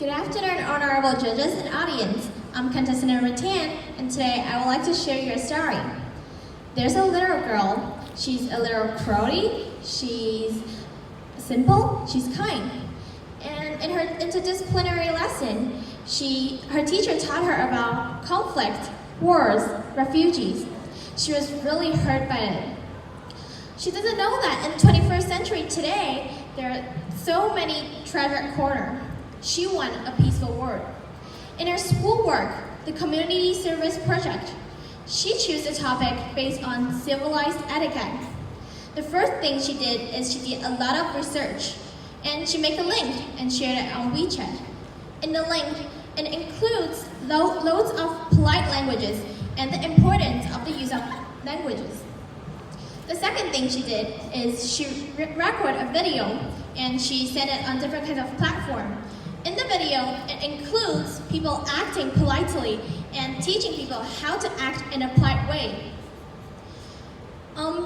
Good afternoon, honorable judges and audience. I'm contestant number 10, and today I would like to share your story. There's a little girl. She's a little crowdy, she's simple, she's kind. And in her interdisciplinary lesson, her teacher taught her about conflict, wars, refugees. She was really hurt by it. She doesn't know that in 21st century today, there are so many tragic corners. She wants a peaceful world. In her schoolwork, the community service project, she chose the topic based on civilized etiquette. The first thing she did is she did a lot of research, and she made a link and shared it on WeChat. In the link, it includes loads of polite languages and the importance of the use of languages. The second thing she did is she recorded a video and she sent it on different kinds of platforms. In the video, it includes people acting politely and teaching people how to act in a polite way.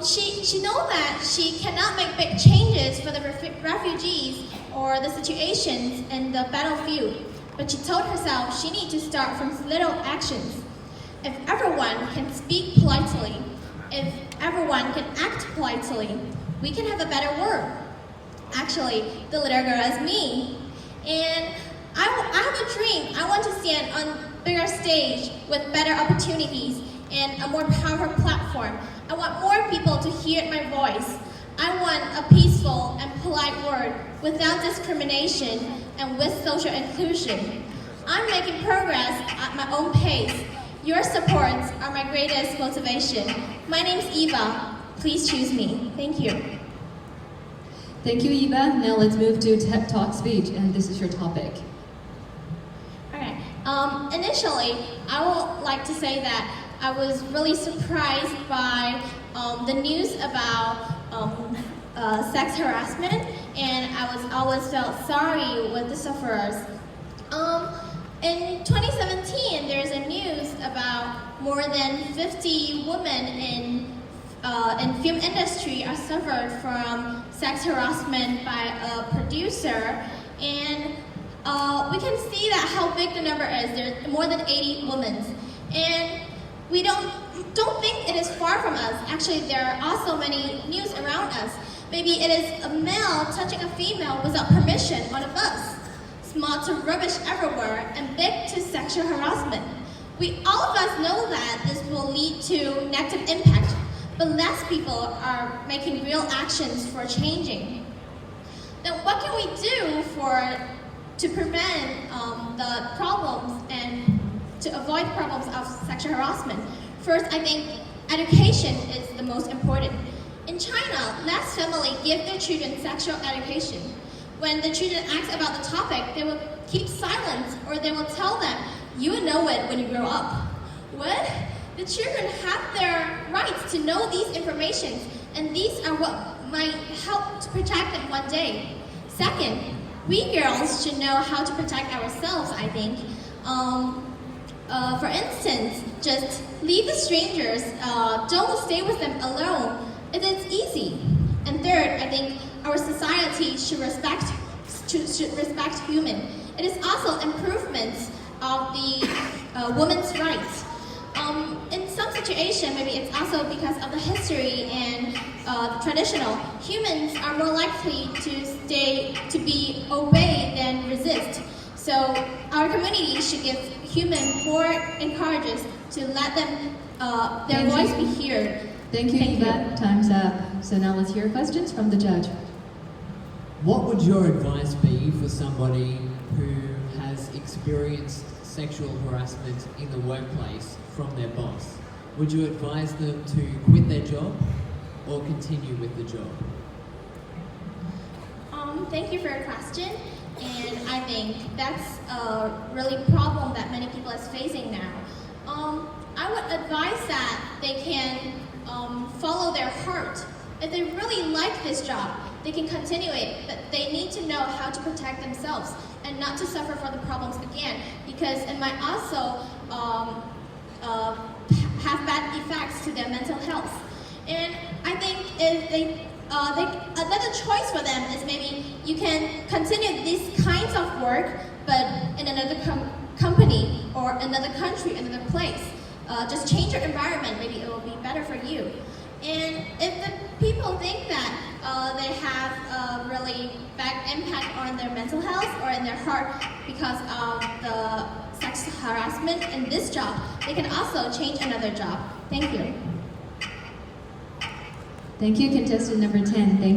She knows that she cannot make big changes for the refugees or the situations in the battlefield, but she told herself she needs to start from little actions. If everyone can speak politely, if everyone can act politely, we can have a better world. Actually, the little girl is me. And I have a dream. I want to stand on a bigger stage with better opportunities and a more powerful platform. I want more people to hear my voice. I want a peaceful and polite world without discrimination and with social inclusion. I'm making progress at my own pace. Your supports are my greatest motivation. My name is Eva. Please choose me. Thank you. Thank you, Eva. Now let's move to TED Talk speech, and this is your topic. Alright. Initially, I would like to say that I was really surprised by the news about sex harassment, and I always felt sorry with the sufferers. In 2017, there's a news about more than 50 women in film industry are suffered from sex harassment by a producer, and we can see that how big the number is. There's more than 80 women, and we don't think it is far from us. Actually, there are also many news around us. Maybe it is a male touching a female without permission on a bus, small to rubbish everywhere, and big to sexual harassment. All of us know that this will lead to negative impact, but less people are making real actions for changing. Then what can we do to prevent the problems and to avoid problems of sexual harassment? First, I think education is the most important. In China, less families give their children sexual education. When the children ask about the topic, they will keep silent, or they will tell them, "You will know it when you grow up." What? The children have their rights to know these information, and these are what might help to protect them one day. Second, we girls should know how to protect ourselves, I think. For instance, just leave the strangers, don't stay with them alone. It is easy. And third, I think our society should respect human. It is also improvements of the women's rights. In some situation, maybe it's also because of the history and the traditional, humans are more likely to be obey than resist. So our community should give humans more encourages to let them their voice be heard. Thank you, Eva. Time's up. So now let's hear questions from the judge. What would your advice be for somebody who has experienced sexual harassment in the workplace from their boss? Would you advise them to quit their job or continue with the job? Thank you for your question, and I think that's a really problem that many people is facing now. I would advise that they can follow their heart. If they really like this job, they can continue it, but they need to know how to protect themselves and not to suffer for the problems again, because it might also have bad effects to their mental health. And I think if another choice for them is maybe you can continue these kinds of work, but another country, another place. Just change your environment, maybe it will be better for you. And if the people think that they have a really bad impact on their mental health or in their heart because of the sex harassment in this job, they can also change another job. Thank you. Thank you, contestant number 10. Thank you.